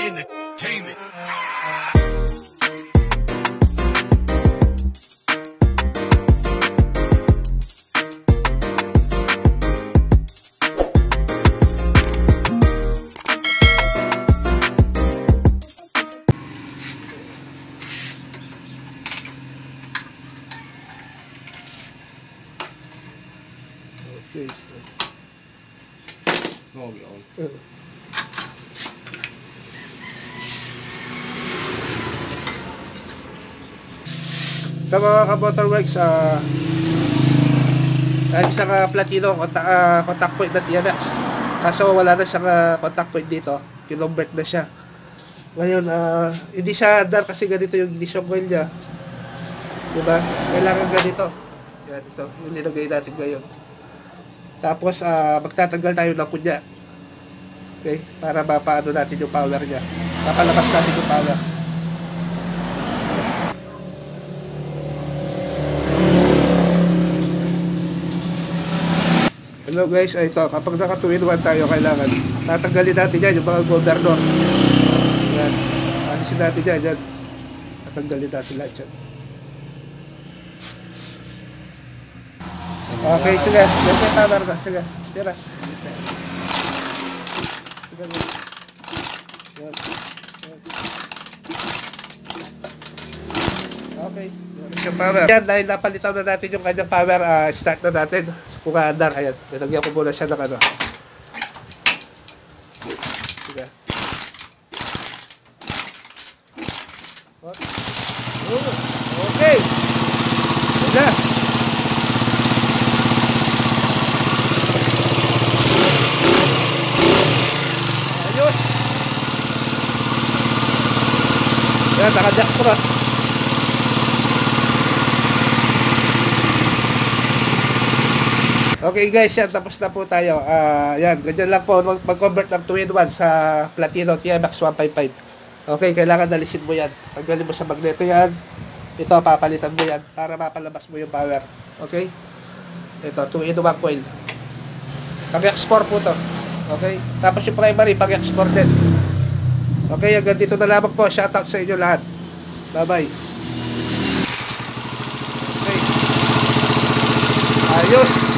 Entertainment. Okay. Oh, yun. Sa mga ka-motorworks, isang platino contact point na TMX. Kaso wala na siyang contact point dito. Kilombert na siya. Ngayon, hindi siya dar kasi ganito yung ignition coil niya. Diba? Kailangan ganito. Yan, ito. Yung linagay natin ngayon. Tapos, magtatanggal tayo ng kunya. Okay? Para mapaano natin yung power niya. Mapalabas natin yung power. Hello guys, ito. Kapag naka 2-in-1 tayo, kailangan tatanggalin natin yan, yung mga governor. Yan. Alisin natin yan, yan. Tatanggalin natin lahat yan. Okay, sige. Yan yung power na. Sige. Tira. Sige. Yan. Okay. Yung power. Yan, dahil napalitan na natin yung kanyang power, start na natin. Kung andar, ayan. Nilagyan ko muna siya ng ano. Sige. Okay. Sige. Ayos. Yan, naka-dextrose. Okay guys, yan, tapos na po tayo. Yan, ganyan lang po mag-convert ng 2-in-1 sa Platino TMX 155. Okay, kailangan alisin mo yan. Tanggalin mo sa magneto yan. Ito, papalitan mo yan para mapalabas mo yung power. Okay? Ito, 2-in-1 coil. Pag-export po to. Okay? Tapos yung primary, pag-export din. Okay, hanggang dito na lamang po. Shoutout sa inyo lahat. Bye-bye. Okay. Ayos!